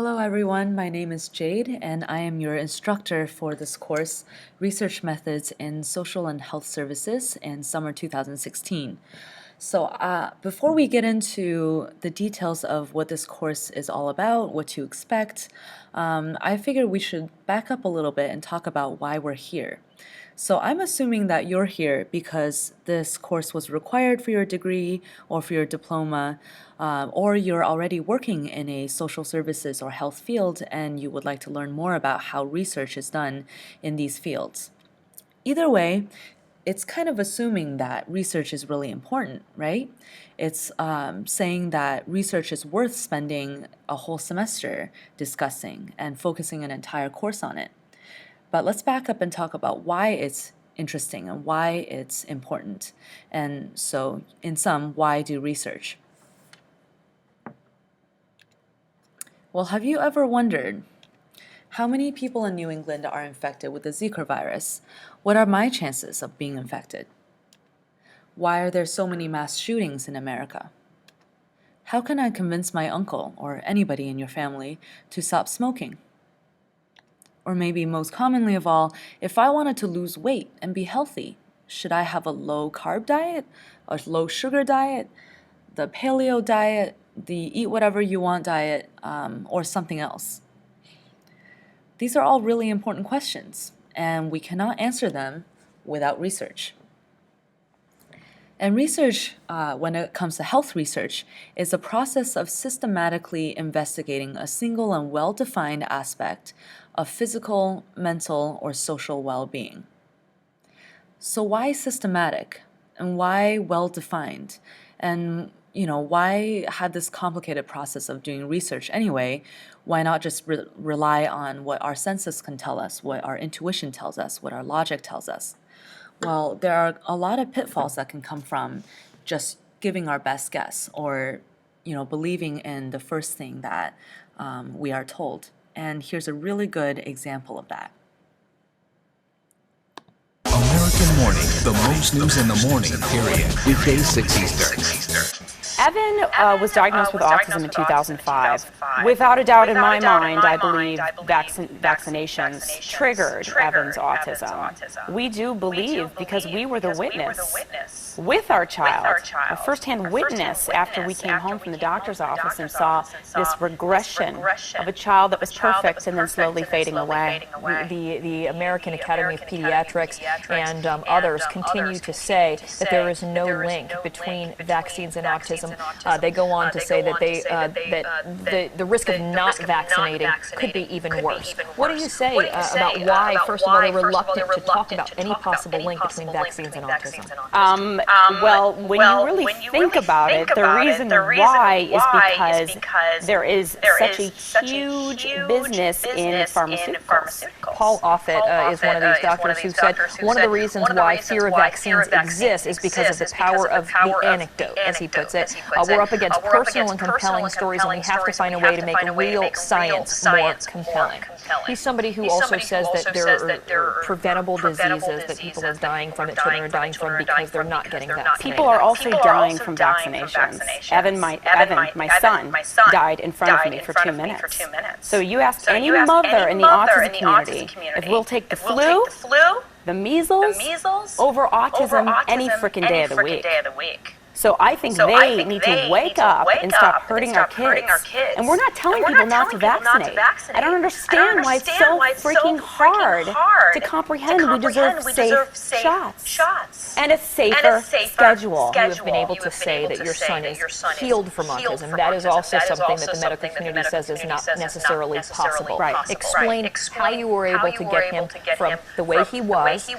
Hello everyone, my name is Jade and I am your instructor for this course, Research Methods in Social and Health Services in summer 2016. So before we get into the details of what this course is all about, what to expect, I figured we should back up a little bit and talk about why we're here. So I'm assuming that you're here because this course was required for your degree or for your diploma, or you're already working in a social services or health field and you would like to learn more about how research is done in these fields. Either way, it's kind of assuming that research is really important, right? It's saying that research is worth spending a whole semester discussing and focusing an entire course on it. But let's back up and talk about why it's interesting and why it's important. And so, in sum, why do research? Well, have you ever wondered how many people in New England are infected with the Zika virus? What are my chances of being infected? Why are there so many mass shootings in America? How can I convince my uncle or anybody in your family to stop smoking? Or maybe most commonly of all, if I wanted to lose weight and be healthy, should I have a low-carb diet, a low-sugar diet, the paleo diet, the eat whatever you want diet, or something else? These are all really important questions, and we cannot answer them without research. And research, when it comes to health research, is a process of systematically investigating a single and well-defined aspect of physical, mental, or social well-being. So why systematic? And why well-defined? And why have this complicated process of doing research anyway? Why not just rely on what our senses can tell us, what our intuition tells us, what our logic tells us? Well, there are a lot of pitfalls that can come from just giving our best guess or, believing in the first thing that we are told. And here's a really good example of that. American Morning, the most news in the morning, period. Weekdays 6 Eastern. Evan was diagnosed with autism in 2005. Without a doubt in my mind, I believe vaccinations triggered Evan's autism. We do believe because we were the witness with our child, a first-hand witness after we came home from the doctor's office and saw this regression of a child that was perfect and then slowly fading away. The American Academy of Pediatrics and others continue to say that there is no link between vaccines and autism. They go on to say that the risk of not vaccinating could be even worse. What do you say about why, first of all, they're reluctant to talk about any possible link between vaccines and autism? Well, when you really think about it, the reason why is because there is such a huge business in pharmaceuticals. Paul Offit is one of these doctors who said one of the reasons why fear of vaccines exists is because of the power of the anecdote, as he puts it. We're up against personal and compelling stories, and we have to find a way to make real science more compelling. He's somebody who also says that there are preventable diseases that people are dying from, that children are dying from because they're not getting vaccinated. People are also dying from vaccinations. Evan, my son, died in front of me for 2 minutes. So you ask any mother in the autism community if we'll take the flu, the measles, over autism any frickin' day of the week. So I think they need to wake up and stop hurting our kids. And we're not telling people not to vaccinate. I don't understand why it's so freaking hard to comprehend we deserve safe shots. And a safer schedule. You have been able to say that your son is healed from autism. That is also something that the medical community says is not necessarily possible. Right. Explain how you were able to get him from the way he was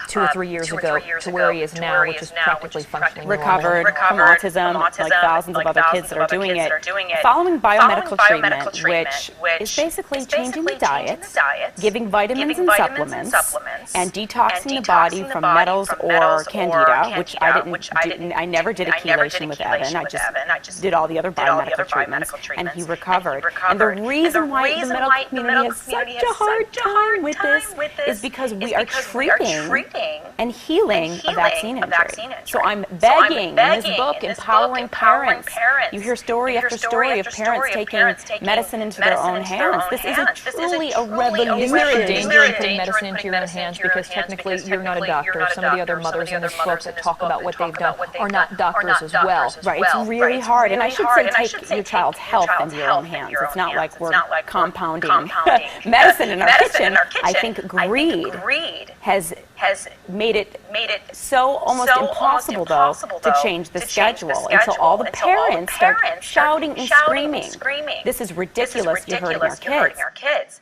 2 or 3 years ago to where he is now, which is practically functioning recovered from autism, like thousands of other kids that are doing it, following biomedical treatment, which is basically changing the diet, giving vitamins and supplements, and detoxing the body from metals or candida, which I never did a chelation with Evan. I just did all the other biomedical treatments, and he recovered. And the reason why the medical community has such a hard time with this is because we are treating and healing a vaccine injury. So I'm begging in this book, Empowering Parents. You hear story after story of parents taking medicine into their own hands. This is truly a revolution. Is there a danger in putting medicine into your own hands? Because technically you're not a doctor. Some of the other mothers in this book that talk about what they've done are not doctors as well. Right, it's really hard. And I should say take your child's health into your own hands. It's not like we're compounding medicine in our kitchen. I think greed has made it so almost impossible, though, to change the schedule until all the parents start shouting and screaming. This is ridiculous. You're hurting our kids.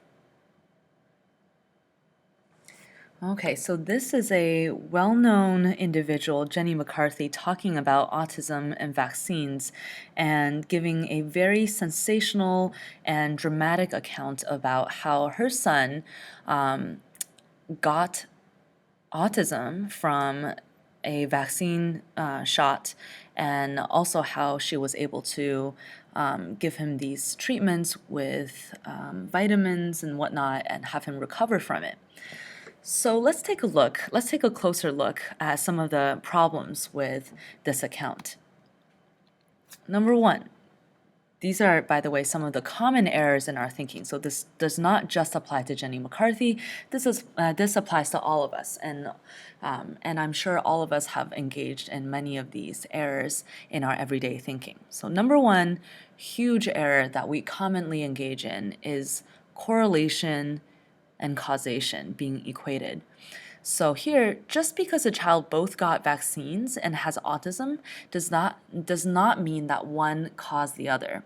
Okay, so this is a well-known individual, Jenny McCarthy, talking about autism and vaccines and giving a very sensational and dramatic account about how her son got autism from a vaccine shot, and also how she was able to give him these treatments with vitamins and whatnot and have him recover from it. So let's take a closer look at some of the problems with this account. Number one, these are, by the way, some of the common errors in our thinking. So this does not just apply to Jenny McCarthy. This applies to all of us, and I'm sure all of us have engaged in many of these errors in our everyday thinking. So number one, huge error that we commonly engage in is correlation and causation being equated. So here, just because a child both got vaccines and has autism does not mean that one caused the other.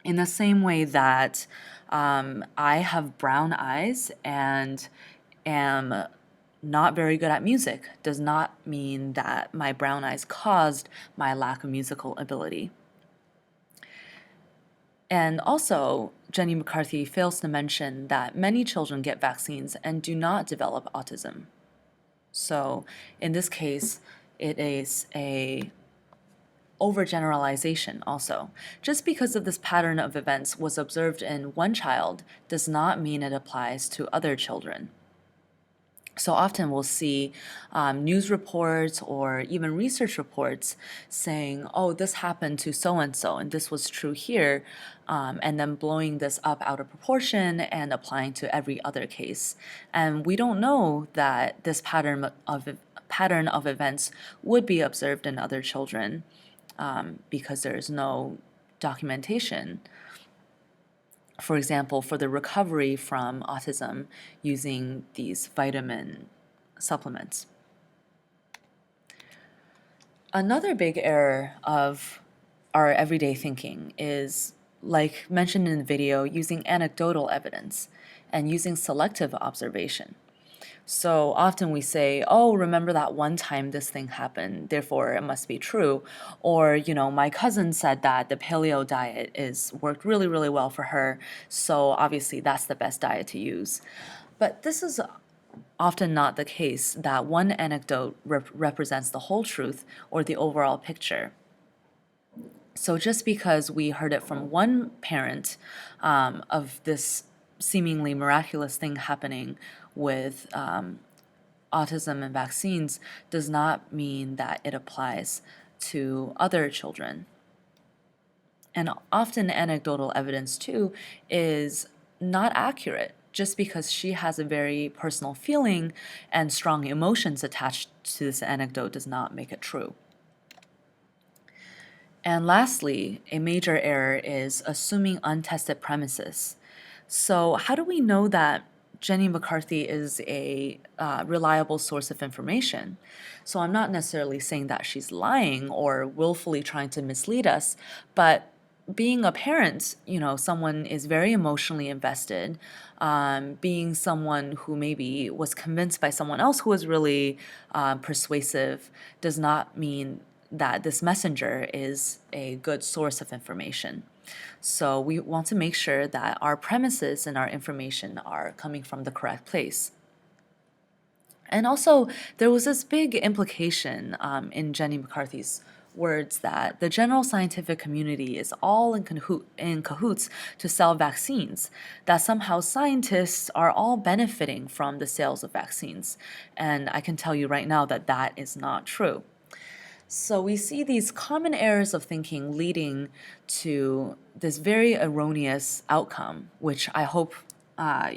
In the same way that I have brown eyes and am not very good at music does not mean that my brown eyes caused my lack of musical ability. And also, Jenny McCarthy fails to mention that many children get vaccines and do not develop autism. So in this case, it is a overgeneralization also. Just because of this pattern of events was observed in one child does not mean it applies to other children. So often we'll see news reports or even research reports saying, oh, this happened to so-and-so, and this was true here, and then blowing this up out of proportion and applying to every other case. And we don't know that this pattern of events would be observed in other children because there is no documentation. For example, for the recovery from autism using these vitamin supplements. Another big error of our everyday thinking is, like mentioned in the video, using anecdotal evidence and using selective observation. So often we say, oh, remember that one time this thing happened, therefore it must be true. Or, my cousin said that the paleo diet worked really, really well for her, so obviously that's the best diet to use. But this is often not the case, that one anecdote represents the whole truth or the overall picture. So just because we heard it from one parent of this seemingly miraculous thing happening with autism and vaccines does not mean that it applies to other children. And often anecdotal evidence too is not accurate. Just because she has a very personal feeling and strong emotions attached to this anecdote does not make it true. And lastly, a major error is assuming untested premises. So how do we know that Jenny McCarthy is a reliable source of information? So I'm not necessarily saying that she's lying or willfully trying to mislead us, but being a parent, someone is very emotionally invested. Being someone who maybe was convinced by someone else who was really persuasive does not mean that this messenger is a good source of information. So we want to make sure that our premises and our information are coming from the correct place. And also, there was this big implication in Jenny McCarthy's words that the general scientific community is all in cahoots to sell vaccines, that somehow scientists are all benefiting from the sales of vaccines. And I can tell you right now that that is not true. So we see these common errors of thinking leading to this very erroneous outcome, which I hope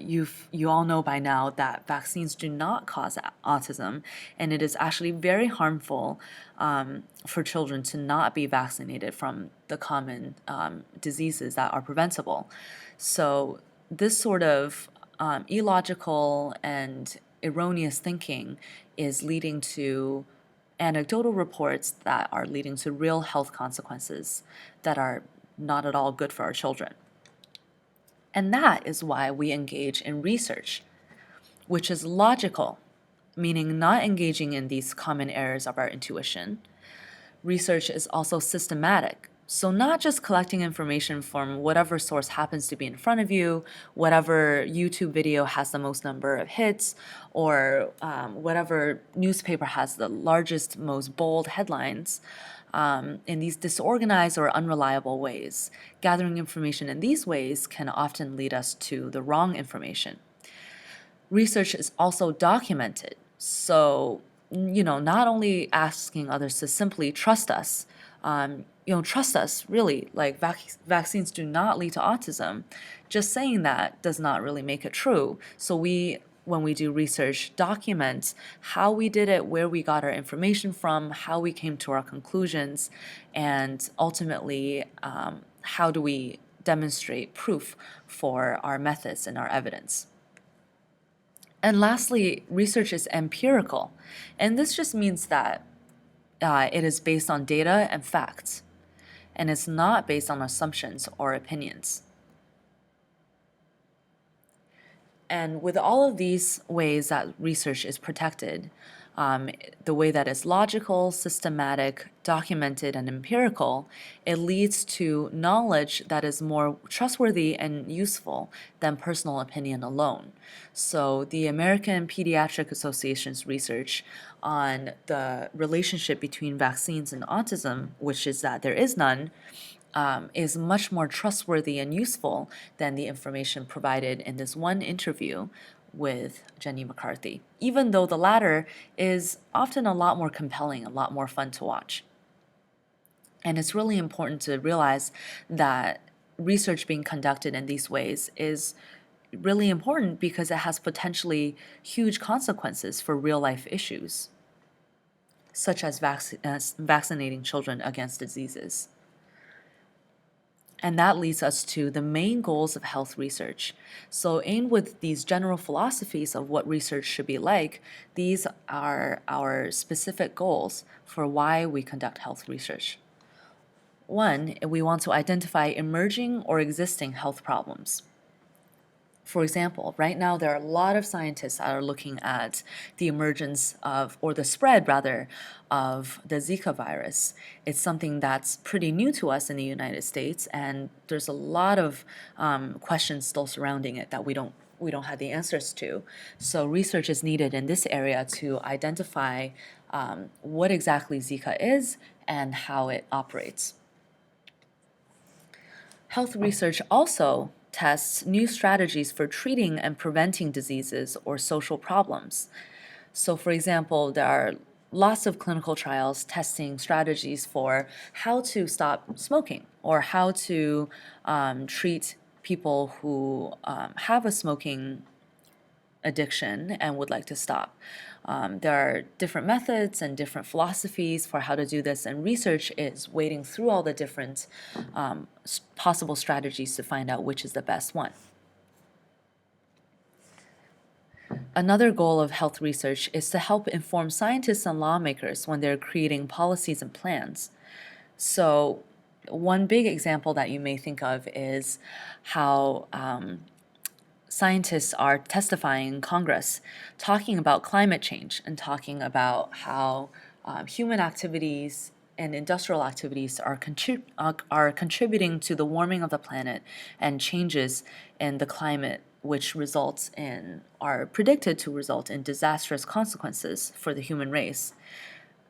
you all know by now that vaccines do not cause autism, and it is actually very harmful for children to not be vaccinated from the common diseases that are preventable. So this sort of illogical and erroneous thinking is leading to anecdotal reports that are leading to real health consequences that are not at all good for our children. And that is why we engage in research, which is logical, meaning not engaging in these common errors of our intuition. Research is also systematic. So not just collecting information from whatever source happens to be in front of you, whatever YouTube video has the most number of hits, or whatever newspaper has the largest, most bold headlines, in these disorganized or unreliable ways. Gathering information in these ways can often lead us to the wrong information. Research is also documented. So, not only asking others to simply trust us, trust us, really, like vaccines do not lead to autism. Just saying that does not really make it true. So when we do research, document how we did it, where we got our information from, how we came to our conclusions, and ultimately, how do we demonstrate proof for our methods and our evidence. And lastly, research is empirical. And this just means that it is based on data and facts, and it's not based on assumptions or opinions. And with all of these ways that research is protected, the way that it's logical, systematic, documented, and empirical, it leads to knowledge that is more trustworthy and useful than personal opinion alone. So the American Pediatric Association's research on the relationship between vaccines and autism, which is that there is none, is much more trustworthy and useful than the information provided in this one interview with Jenny McCarthy, even though the latter is often a lot more compelling, a lot more fun to watch. And it's really important to realize that research being conducted in these ways is really important because it has potentially huge consequences for real-life issues, such as vaccinating children against diseases. And that leads us to the main goals of health research. So aimed with these general philosophies of what research should be like, these are our specific goals for why we conduct health research. One, we want to identify emerging or existing health problems. For example, right now there are a lot of scientists that are looking at the emergence of, or the spread rather, of the Zika virus. It's something that's pretty new to us in the United States, and there's a lot of questions still surrounding it that we don't have the answers to. So research is needed in this area to identify what exactly Zika is and how it operates. Health research also tests new strategies for treating and preventing diseases or social problems. So, for example, there are lots of clinical trials testing strategies for how to stop smoking or how to treat people who have a smoking addiction and would like to stop. There are different methods and different philosophies for how to do this, and research is wading through all the different possible strategies to find out which is the best one. Another goal of health research is to help inform scientists and lawmakers when they're creating policies and plans. So one big example that you may think of is how scientists are testifying in Congress, talking about climate change and talking about how human activities and industrial activities are contributing to the warming of the planet and changes in the climate, which are predicted to result in disastrous consequences for the human race.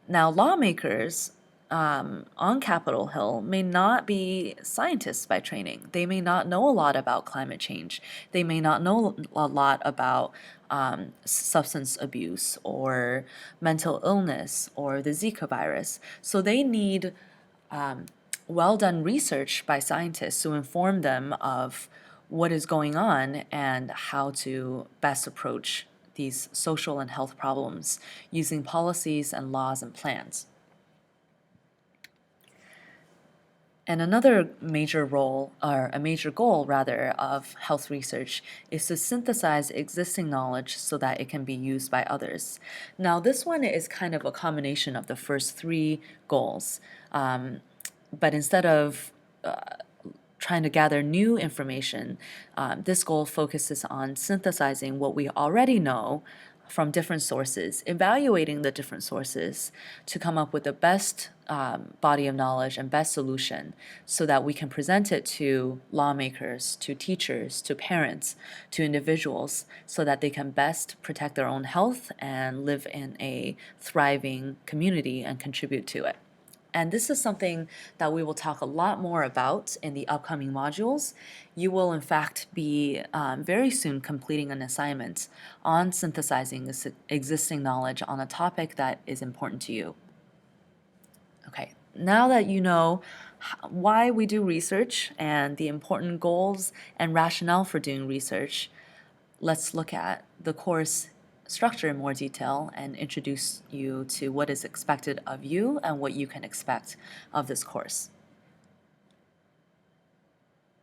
Now, lawmakers on Capitol Hill may not be scientists by training. They may not know a lot about climate change. They may not know a lot about substance abuse or mental illness or the Zika virus. So they need well done research by scientists to inform them of what is going on and how to best approach these social and health problems using policies and laws and plans. And another major role, or a major goal rather, of health research is to synthesize existing knowledge so that it can be used by others. Now, this one is kind of a combination of the first three goals. But instead of trying to gather new information, this goal focuses on synthesizing what we already know from different sources, evaluating the different sources to come up with the best body of knowledge and best solution so that we can present it to lawmakers, to teachers, to parents, to individuals so that they can best protect their own health and live in a thriving community and contribute to it. And this is something that we will talk a lot more about in the upcoming modules. You will, in fact, be very soon completing an assignment on synthesizing existing knowledge on a topic that is important to you. Okay, now that you know why we do research and the important goals and rationale for doing research, let's look at the course structure in more detail and introduce you to what is expected of you and what you can expect of this course.